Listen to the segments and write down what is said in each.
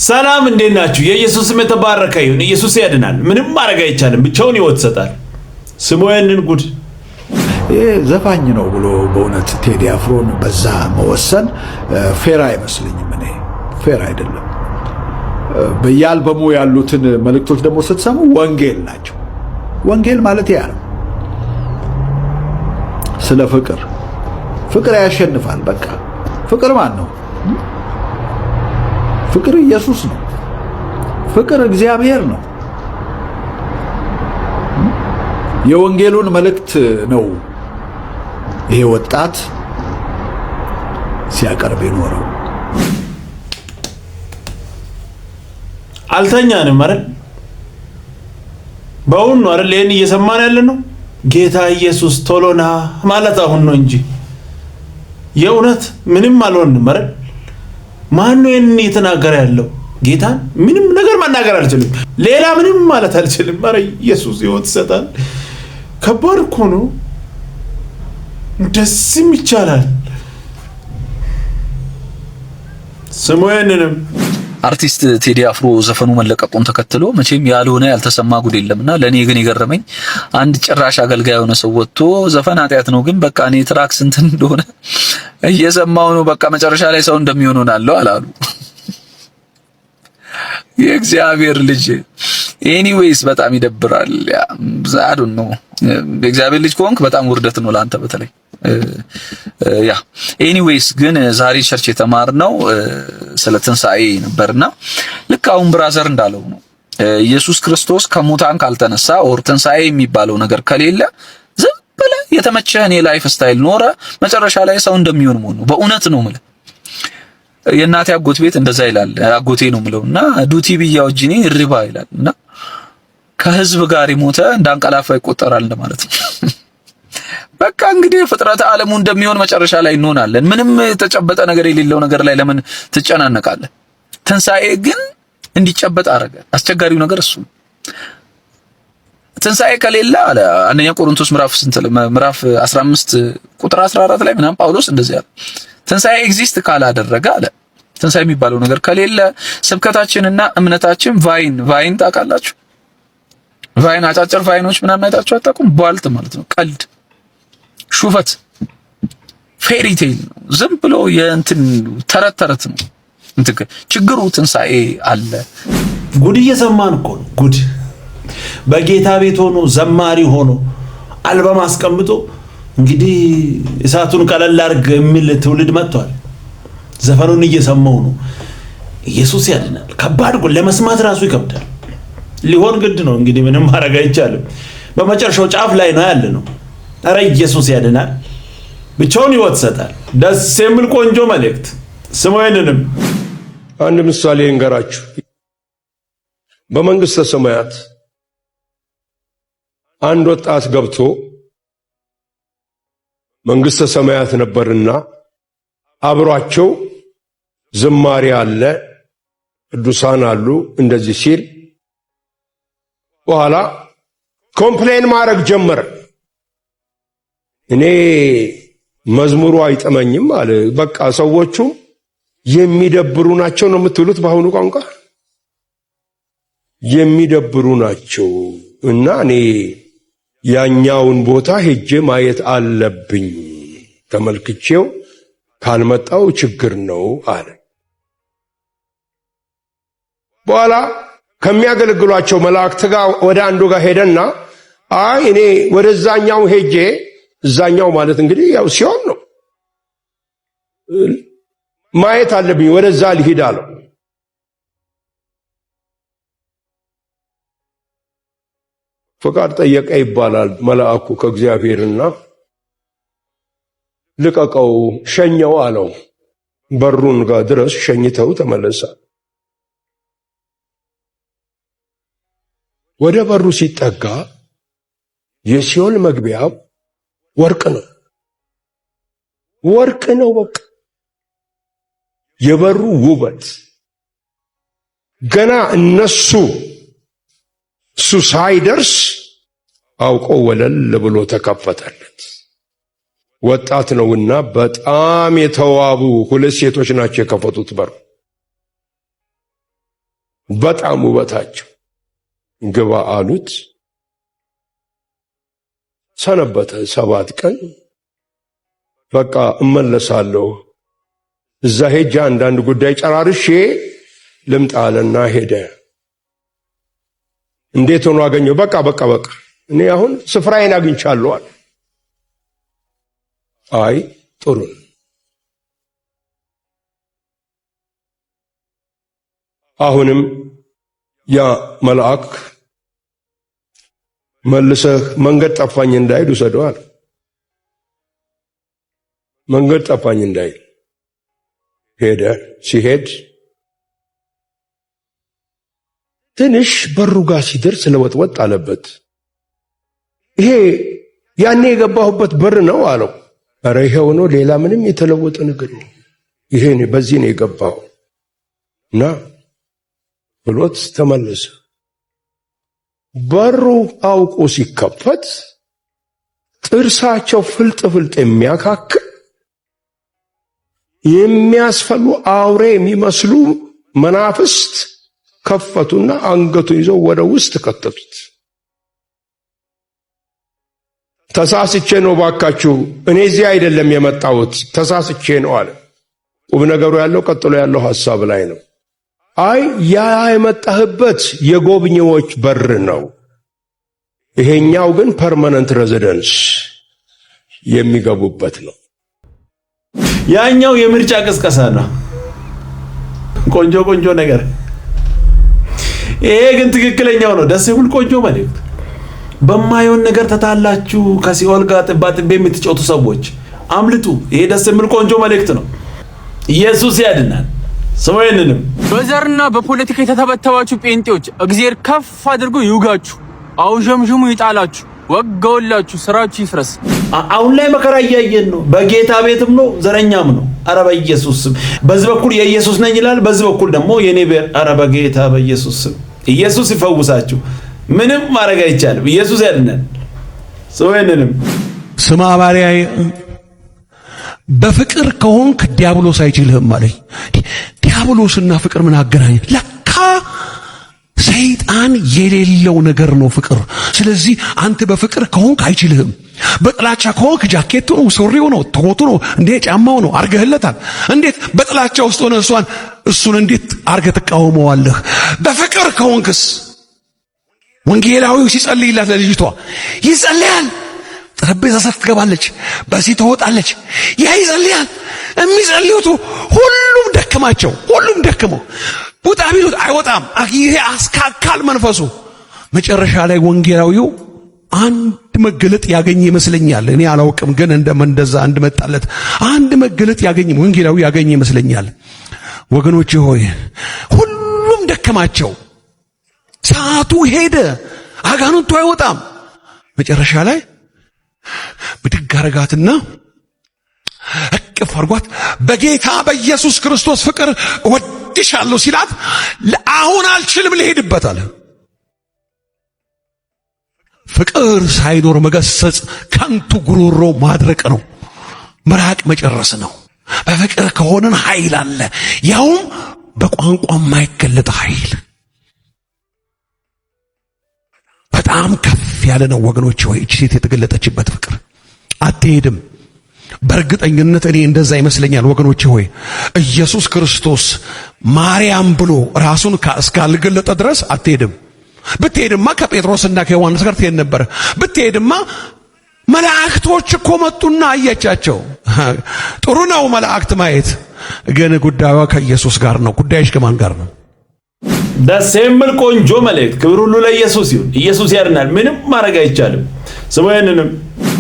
ሰላም እንዴት ናችሁ? የኢየሱስ ስም የተባረከ ይሁን። ኢየሱስ ያድናል። ምንም ማድረግ አይቻልም። ብቻውን ሕይወት ይሰጣል። ስሙ ያንን ጉድ ዘፋኝ ነው ብሎ በእውነት ቴዲ አፍሮን በዛ መወሰን ፌር አይመስልኝም። እኔ ፌር አይደለም። በየአልበሙ ያሉትን መልእክቶች ደግሞ ስትሰሙ ወንጌል ናቸው። ወንጌል ማለት ያ ነው። ስለ ፍቅር ያሸንፋል። በቃ ፍቅር ማን ነው? ፍቅር ኢየሱስ ነው። ፍቅር እግዚአብሔር ነው። የወንጌሉን መልእክት ነው ይሄ ወጣት ሲያቀርብ የኖረው። አልተኛንም አይደል? በአሁን ነው አይደል? ይሄን እየሰማን ያለ ነው። ጌታ ኢየሱስ ቶሎና ማለት አሁን ነው እንጂ የእውነት ምንም አልሆንም አይደል? ማን ነው ይሄን እየተናገረ ያለው? ጌታን ምንም ነገር መናገር አልችልም። ሌላ ምንም ማለት አልችልም። ኧረ ኢየሱስ ሕይወት ይሰጣል። ከባድ እኮ ነው። ደስም ይቻላል። ስሙ ያንንም አርቲስት ቴዲ አፍሮ ዘፈኑ መለቀቁን ተከትሎ መቼም ያልሆነ ያልተሰማ ጉድ የለምና ለኔ ግን የገረመኝ አንድ ጭራሽ አገልጋይ የሆነ ሰው ወጥቶ ዘፈን ኃጢአት ነው ግን በቃ እኔ ትራክ ስንት እንደሆነ እየሰማው ነው በቃ መጨረሻ ላይ ሰው እንደሚሆን ሆናለሁ አላሉ። የእግዚአብሔር ልጅ ኤኒዌይስ በጣም ይደብራል። ዛዱ ነው የእግዚአብሔር ልጅ ከሆንክ በጣም ውርደት ነው ላንተ በተለይ ኤኒዌይስ ግን ዛሬ ቸርች የተማርነው ስለ ትንሣኤ ነበርና ልክ አሁን ብራዘር እንዳለው ነው። ኢየሱስ ክርስቶስ ከሙታን ካልተነሳ ኦር ትንሣኤ የሚባለው ነገር ከሌለ ዝም ብለህ የተመቸህን የላይፍ ስታይል ኖረ መጨረሻ ላይ ሰው እንደሚሆን ነው። በእውነት ነው ማለት የእናቴ አጎት ቤት እንደዛ ይላል። አጎቴ ነው ምለውና ዱቲ ቢያው ጂኒ ሪባ ይላልና ከህዝብ ጋር ይሞተ እንዳንቀላፋ ይቆጠራል እንደማለት ነው። በቃ እንግዲህ ፍጥረት ዓለሙ እንደሚሆን መጨረሻ ላይ እንሆናለን። ምንም የተጨበጠ ነገር የሌለው ነገር ላይ ለምን ትጨናነቃለህ? ትንሣኤ ግን እንዲጨበጥ አረገ። አስቸጋሪው ነገር እሱ ትንሣኤ ከሌለ አለ አንደኛ ቆሮንቶስ ምዕራፍ 15 ቁጥር 14 ላይ ምናምን ጳውሎስ እንደዚህ አለ። ትንሣኤ ኤግዚስት ካላደረገ አለ ትንሣኤ የሚባለው ነገር ከሌለ ስብከታችንና እምነታችን ቫይን ታውቃላችሁ? ቫይን አጫጭር ቫይኖች ምናምን አይታችሁ አታውቁም? ቧልት ማለት ነው። ቀልድ፣ ሹፈት፣ ፌሪ ቴል ነው። ዝም ብሎ የእንትን ተረት ነው። ችግሩ ትንሣኤ አለ። ጉድ እየሰማን እኮ ነው። ጉድ በጌታ ቤት ሆኖ ዘማሪ ሆኖ አልበም አስቀምጦ እንግዲህ እሳቱን ቀለል አድርግ የሚል ትውልድ መጥቷል። ዘፈኑን እየሰማው ነው። ኢየሱስ ያድናል። ከባድ እኮ ለመስማት ራሱ ይከብዳል። ሊሆን ግድ ነው እንግዲህ ምንም ማድረግ አይቻልም። በመጨረሻው ጫፍ ላይ ነው ያለ ነው። ኧረ ኢየሱስ ያድናል። ብቻውን ሕይወት ይሰጣል። ደስ የሚል ቆንጆ መልእክት ስሙ። ይንንም አንድ ምሳሌ እንገራችሁ። በመንግስተ ሰማያት አንድ ወጣት ገብቶ መንግስተ ሰማያት ነበርና አብሯቸው ዝማሬ አለ፣ ቅዱሳን አሉ። እንደዚህ ሲል በኋላ ኮምፕሌን ማድረግ ጀመረ። እኔ መዝሙሩ አይጠመኝም አለ። በቃ ሰዎቹ የሚደብሩ ናቸው ነው የምትሉት በአሁኑ ቋንቋ? የሚደብሩ ናቸው እና እኔ ያኛውን ቦታ ሄጄ ማየት አለብኝ፣ ተመልክቼው ካልመጣው ችግር ነው አለ። በኋላ ከሚያገለግሏቸው መላእክት ጋር ወደ አንዱ ጋር ሄደና አይ እኔ ወደዛኛው ሄጄ እዛኛው ማለት እንግዲህ ያው ሲሆን ነው ማየት አለብኝ፣ ወደዛ ልሂድ አለው። ፈቃድ ጠየቀ ይባላል መልአኩ ከእግዚአብሔርና ልቀቀው ሸኘው አለው። በሩን ጋር ድረስ ሸኝተው ተመለሰ። ወደ በሩ ሲጠጋ የሲኦል መግቢያው ወርቅ ነው። በቃ የበሩ ውበት ገና እሱ ሳይደርስ አውቆ ወለል ብሎ ተከፈተለት። ወጣት ነውና በጣም የተዋቡ ሁለት ሴቶች ናቸው የከፈቱት በር። በጣም ውበታቸው። ግባ አሉት። ሰነበተ 7 ቀን። በቃ እመለሳለሁ እዛ ሄጄ አንዳንድ ጉዳይ ጨራርሼ ልምጣ አለና ሄደ። እንዴት ሆኖ አገኘው? በቃ እኔ አሁን ስፍራዬን አግኝቻለሁ አለ። አይ ጥሩ። አሁንም ያ መልአክ መልሰህ መንገድ ጠፋኝ እንዳይል ውሰደው አለ። መንገድ ጠፋኝ እንዳይል ሄደ። ሲሄድ ትንሽ በሩ ጋር ሲደርስ ለወጥወጥ አለበት። ይሄ ያኔ የገባሁበት በር ነው አለው። ኧረ ይሄው ነው፣ ሌላ ምንም የተለወጠ ነገር ነው። ይሄ በዚህ ነው የገባው እና ብሎት ተመለሰ። በሩ አውቆ ሲከፈት ጥርሳቸው ፍልጥ የሚያካክል የሚያስፈሉ አውሬ የሚመስሉ መናፍስት ከፈቱና አንገቱን ይዘው ወደ ውስጥ ከተቱት። ተሳስቼ ነው ባካችሁ፣ እኔ እዚህ አይደለም የመጣሁት፣ ተሳስቼ ነው አለ። ቁም ነገሩ ያለው ቀጥሎ ያለው ሐሳብ ላይ ነው። አይ ያ የመጣህበት የጎብኚዎች በር ነው፣ ይሄኛው ግን ፐርማነንት ሬዚደንስ የሚገቡበት ነው። ያኛው የምርጫ ቅስቀሳ ነው። ቆንጆ ነገር። ይሄ ግን ትክክለኛው ነው። ደስ ይሁን ቆንጆ መልእክት። በማይሆን ነገር ተታላችሁ ከሲኦል ጋር ጥባጥቤ የምትጮቱ ሰዎች አምልጡ። ይሄ ደስ የሚል ቆንጆ መልእክት ነው። ኢየሱስ ያድናል። ሰውየንንም በዘርና በፖለቲካ የተተበተባችሁ ጴንጤዎች እግዚአብሔር ከፍ አድርጎ ይውጋችሁ፣ አውሸምሽሙ ይጣላችሁ፣ ወጋውላችሁ፣ ስራችሁ ይፍረስ። አሁን ላይ መከራ እያየን ነው። በጌታ ቤትም ነው ዘረኛም ነው። ኧረ በኢየሱስ ስም በዚህ በኩል የኢየሱስ ነኝ ይላል፣ በዚህ በኩል ደግሞ የኔ ቤር። ኧረ በጌታ በኢየሱስ ስም ኢየሱስ ይፈውሳችሁ። ምንም ማድረግ አይቻልም። ኢየሱስ ያድናል። ሰውየንንም ስማ ባሪያዬ፣ በፍቅር ከሆንክ ዲያብሎስ አይችልህም አለኝ። ዲያብሎስና ፍቅር ምን አገናኘ? ለካ ሰይጣን የሌለው ነገር ነው ፍቅር። ስለዚህ አንተ በፍቅር ከሆንክ አይችልህም። በጥላቻ ከሆንክ ጃኬቱ ነው፣ ሱሪው ነው፣ ተኮቱ ነው፣ እንዴ ጫማው ነው አርገህለታል። እንዴት በጥላቻ ውስጥ ሆነ እሱን እንዴት አርገህ ትቃወመዋለህ? በፍቅር ከሆንክስ ወንጌላዊው ሲጸልይላት ለልጅቷ ይጸልያል። ጠረጴዛ ሰፍ ትገባለች፣ በዚህ ትወጣለች። ያ ይጸልያል። የሚጸልዩት ሁሉም ደከመው። ውጣ ቢሉት አይወጣም። ይሄ አስካካል መንፈሱ። መጨረሻ ላይ ወንጌላዊው አንድ መገለጥ ያገኘ ይመስለኛል። እኔ አላውቅም፣ ግን እንደዛ እንድመጣለት አንድ መገለጥ ወንጌላዊ ያገኘ ይመስለኛል። ወገኖቼ ሆይ ሁሉም ደከማቸው። ሰዓቱ ሄደ። አጋንንቱ አይወጣም። መጨረሻ ላይ ብድግ አረጋትና እቅፍ አርጓት በጌታ በኢየሱስ ክርስቶስ ፍቅር እወድሻለሁ ሲላት አሁን አልችልም ልሄድበት አለ። ፍቅር ሳይኖር መገሰጽ ከንቱ ጉሮሮ ማድረቅ ነው፣ መራቅ መጨረስ ነው። በፍቅር ከሆነን ኃይል አለ፣ ያውም በቋንቋ የማይገለጥ ኃይል። በጣም ከፍ ያለ ነው ወገኖች ሆይ። እቺ ሴት የተገለጠችበት ፍቅር አትሄድም። በእርግጠኝነት እኔ እንደዛ ይመስለኛል ወገኖች ሆይ። ኢየሱስ ክርስቶስ ማርያም ብሎ ራሱን እስካልገለጠ ድረስ አትሄድም። ብትሄድማ ከጴጥሮስና ከዮሐንስ ጋር ትሄድ ነበር። ብትሄድማ መላእክቶች እኮ መጡና አየቻቸው። ጥሩ ነው መላእክት ማየት፣ ግን ጉዳዩ ከኢየሱስ ጋር ነው። ጉዳይሽ ከማን ጋር ነው? ደስ የሚል ቆንጆ መልእክት። ክብር ሁሉ ለኢየሱስ ይሁን። ኢየሱስ ያድናል። ምንም ማድረግ አይቻልም። ሰውየንንም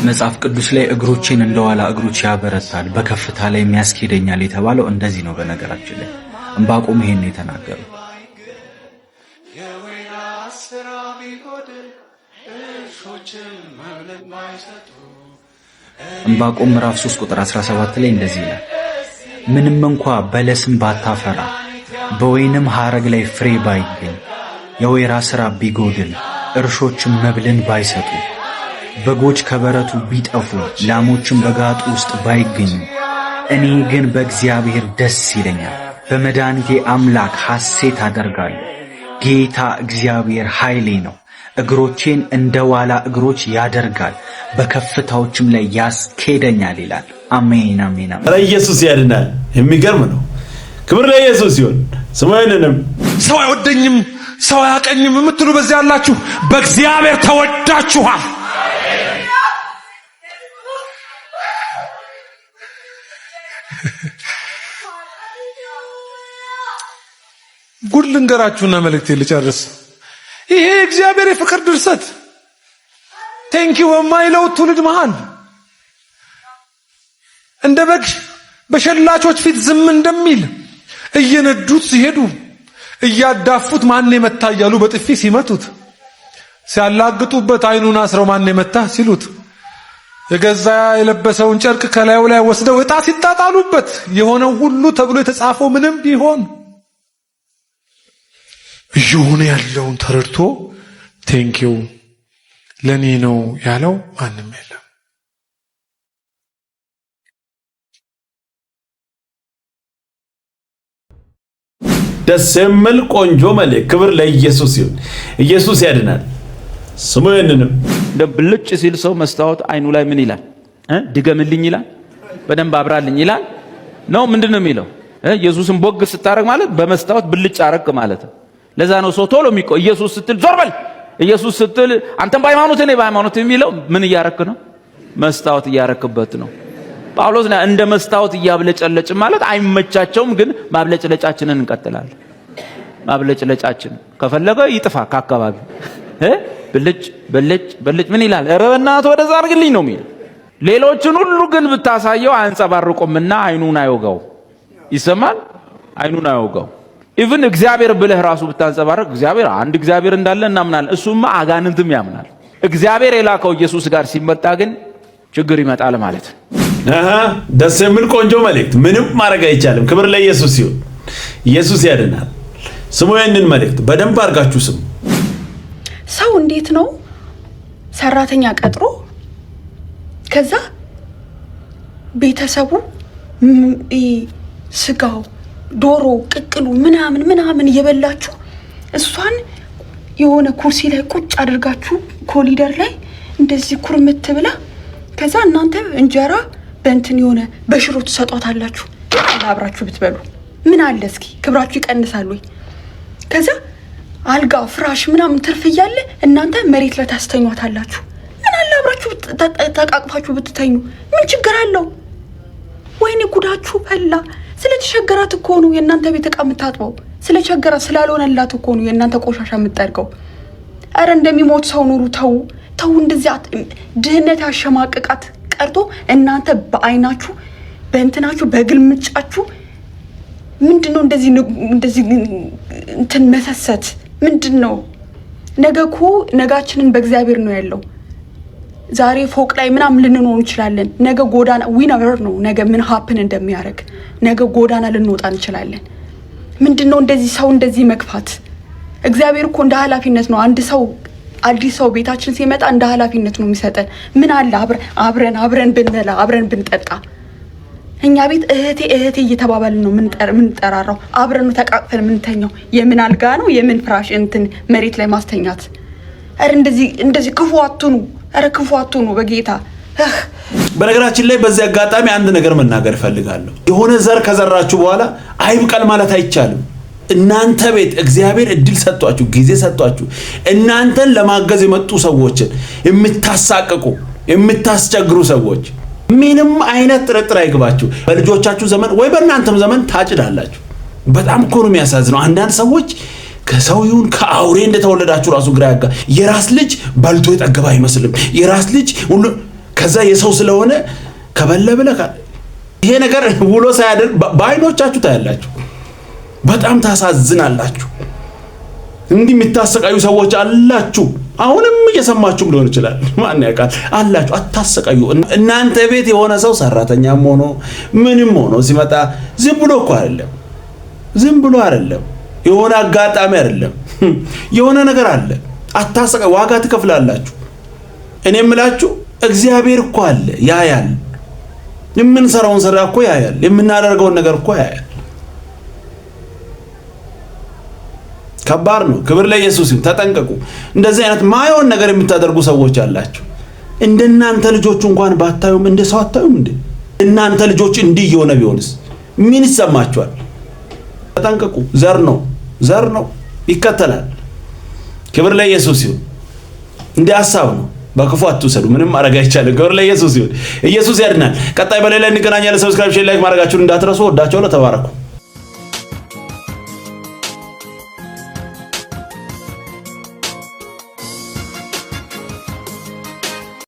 መጽሐፍ ቅዱስ ላይ እግሮቼን እንደዋላ እግሮች ያበረታል በከፍታ ላይ የሚያስኬደኛል የተባለው እንደዚህ ነው። በነገራችን ላይ ዕንባቆም ይሄን የተናገረው ዕንባቆም ምዕራፍ 3 ቁጥር 17 ላይ እንደዚህ ይላል፣ ምንም እንኳ በለስም ባታፈራ በወይንም ሐረግ ላይ ፍሬ ባይገኝ የወይራ ሥራ ቢጎድል እርሾችም መብልን ባይሰጡ በጎች ከበረቱ ቢጠፉ ላሞችም በጋጡ ውስጥ ባይገኙ እኔ ግን በእግዚአብሔር ደስ ይለኛል፣ በመድኃኒቴ አምላክ ሐሴት አደርጋለሁ። ጌታ እግዚአብሔር ኃይሌ ነው። እግሮቼን እንደ ዋላ እግሮች ያደርጋል፣ በከፍታዎችም ላይ ያስኬደኛል ይላል። አሜን አሜን አሜን። ኢየሱስ ያድናል። የሚገርም ነው። ክብር ለኢየሱስ ይሁን። ስሙንም ሰው አይወደኝም ሰው አያቀኝም የምትሉ በዚህ ያላችሁ በእግዚአብሔር ተወዳችኋል። ጉድ ልንገራችሁና መልእክቴ ልጨርስ። ይሄ እግዚአብሔር የፍቅር ድርሰት ቴንኪው በማይለው ትውልድ መሃል እንደ በግ በሸላቾች ፊት ዝም እንደሚል እየነዱት ሲሄዱ እያዳፉት ማን የመታ እያሉ በጥፊ ሲመቱት ሲያላግጡበት አይኑን አስረው ማን የመታ ሲሉት የገዛ የለበሰውን ጨርቅ ከላዩ ላይ ወስደው ዕጣ ሲጣጣሉበት የሆነው ሁሉ ተብሎ የተጻፈው ምንም ቢሆን እየሆነ ያለውን ተረድቶ ቴንኪው ለኔ ነው ያለው ማንም የለም። ደስ የሚል ቆንጆ መልእክት። ክብር ለኢየሱስ ይሁን። ኢየሱስ ያድናል። ስሙ ይንንም እንደ ብልጭ ሲል ሰው መስታወት አይኑ ላይ ምን ይላል? ድገምልኝ ይላል፣ በደንብ አብራልኝ ይላል ነው። ምንድነው የሚለው? ኢየሱስን ቦግ ስታረግ ማለት በመስታወት ብልጭ አረግ ማለት ነው። ለዛ ነው ሰው ቶሎ የሚቆ ኢየሱስ ስትል ዞር በል፣ ኢየሱስ ስትል አንተም በሃይማኖት እኔ በሃይማኖት የሚለው ምን እያረክ ነው? መስታወት እያረክበት ነው። ጳውሎስ እንደ መስታወት እያብለጨለጭ ማለት አይመቻቸውም፣ ግን ማብለጭለጫችንን እንቀጥላለን። ማብለጭለጫችን ከፈለገ ይጥፋ ከአካባቢ ብልጭ ብልጭ ብልጭ ምን ይላል? ኧረ በእናትህ ወደዛ አድርግልኝ ነው የሚል። ሌሎችን ሁሉ ግን ብታሳየው አያንጸባርቁምና አይኑን አይወጋው። ይሰማል? አይኑን አይወጋው። ኢቭን እግዚአብሔር ብለህ ራሱ ብታንጸባርቅ እግዚአብሔር አንድ እግዚአብሔር እንዳለ እናምናለን። እሱማ አጋንንትም ያምናል። እግዚአብሔር የላከው ኢየሱስ ጋር ሲመጣ ግን ችግር ይመጣል ማለት ነው። ደስ የሚል ቆንጆ መልእክት። ምንም ማድረግ አይቻልም። ክብር ለኢየሱስ ይሁን። ኢየሱስ ያድናል። ስሙ ይህንን መልእክት በደንብ አድርጋችሁ ስሙ። ሰው እንዴት ነው ሰራተኛ ቀጥሮ ከዛ ቤተሰቡ ስጋው ዶሮ ቅቅሉ ምናምን እየበላችሁ እሷን የሆነ ኩርሲ ላይ ቁጭ አድርጋችሁ ኮሊደር ላይ እንደዚህ ኩርምት ብላ ከዛ እናንተ እንጀራ በእንትን የሆነ በሽሮ ተሰጧታላችሁ። አብራችሁ ብትበሉ ምን አለ እስኪ ክብራችሁ ይቀንሳል ወይ? ከዛ አልጋ ፍራሽ ምናምን ትርፍ እያለ እናንተ መሬት ላይ ታስተኙታላችሁ። ምን አለ አብራችሁ ተቃቅፋችሁ ብትተኙ ምን ችግር አለው? ወይኔ ጉዳችሁ ፈላ። ስለተቸገራት እኮ ነው የእናንተ ቤት ዕቃ የምታጥበው። ስለቸገራት ስላልሆነላት እኮ ነው የእናንተ ቆሻሻ የምትጠርገው። አረ እንደሚሞት ሰው ኑሩ። ተው እንደዚህ ድህነት ያሸማቀቃት ቀርቶ እናንተ በአይናችሁ በእንትናችሁ በግልምጫችሁ ምንድነው እንደዚህ እንትን መሰሰት ምንድነው? ነገ እኮ ነጋችንን በእግዚአብሔር ነው ያለው። ዛሬ ፎቅ ላይ ምናምን ልንኖር እንችላለን። ነገ ጎዳና ዊነር ነው። ነገ ምን ሀፕን እንደሚያደርግ ነገ ጎዳና ልንወጣ እንችላለን። ምንድነው እንደዚህ ሰው እንደዚህ መግፋት? እግዚአብሔር እኮ እንደ ኃላፊነት ነው። አንድ ሰው አዲስ ሰው ቤታችን ሲመጣ እንደ ኃላፊነት ነው የሚሰጠን። ምን አለ አብረን ብንበላ አብረን ብንጠጣ። እኛ ቤት እህቴ እየተባባልን ነው ምንጠራራው። አብረን ነው ተቃቅፈን ምንተኛው። የምን አልጋ ነው የምን ፍራሽ እንትን መሬት ላይ ማስተኛት። አረ እንደዚህ ክፉ አትኑ። አረ ክፉ አትኑ በጌታ። በነገራችን ላይ በዚህ አጋጣሚ አንድ ነገር መናገር እፈልጋለሁ። የሆነ ዘር ከዘራችሁ በኋላ አይብቀል ማለት አይቻልም። እናንተ ቤት እግዚአብሔር እድል ሰጥቷችሁ ጊዜ ሰጥቷችሁ እናንተን ለማገዝ የመጡ ሰዎችን የምታሳቀቁ የምታስቸግሩ ሰዎች ምንም አይነት ጥርጥር አይግባችሁ። በልጆቻችሁ ዘመን ወይ በእናንተም ዘመን ታጭዳላችሁ። በጣም እኮ ነው የሚያሳዝነው። አንዳንድ ሰዎች ከሰው ይሁን ከአውሬ እንደተወለዳችሁ ራሱ ግራ ያጋ። የራስ ልጅ በልቶ የጠገበ አይመስልም። የራስ ልጅ ሁሉ ከዛ የሰው ስለሆነ ከበለበለ ይሄ ነገር ውሎ ሳያድር በአይኖቻችሁ ታያላችሁ። በጣም ታሳዝናላችሁ። እንዲህ የምታሰቃዩ ሰዎች አላችሁ። አሁንም እየሰማችሁም ሊሆን ይችላል። ማን ያውቃል? አላችሁ። አታሰቃዩ። እናንተ ቤት የሆነ ሰው ሰራተኛም ሆኖ ምንም ሆኖ ሲመጣ ዝም ብሎ እኮ አይደለም። ዝም ብሎ አይደለም። የሆነ አጋጣሚ አይደለም። የሆነ ነገር አለ። አታሰቃዩ። ዋጋ ትከፍላላችሁ። እኔ የምላችሁ እግዚአብሔር እኮ አለ፣ ያያል። የምንሰራውን ስራ እኮ ያያል። የምናደርገውን ነገር እኮ ያያል። ከባድ ነው። ክብር ለኢየሱስ ይሁን። ተጠንቀቁ። እንደዚህ አይነት ማየውን ነገር የምታደርጉ ሰዎች አላችሁ። እንደናንተ ልጆቹ እንኳን ባታዩም እንደ ሰው አታዩም እንዴ? እናንተ ልጆች እንዲህ የሆነ ቢሆንስ ምን ይሰማችኋል? ተጠንቀቁ። ዘር ነው ይከተላል። ክብር ለኢየሱስ ይሁን። እንደ ሐሳብ ነው። በክፉ አትውሰዱ። ምንም ማድረግ አይቻልም። ክብር ለኢየሱስ ይሁን። ኢየሱስ ያድናል። ቀጣይ በሌላ እንገናኛለን። ሰብስክራይብ፣ ሼር፣ ላይክ ማድረጋችሁን እንዳትረሱ። ወዳችኋለሁ። ተባረኩ።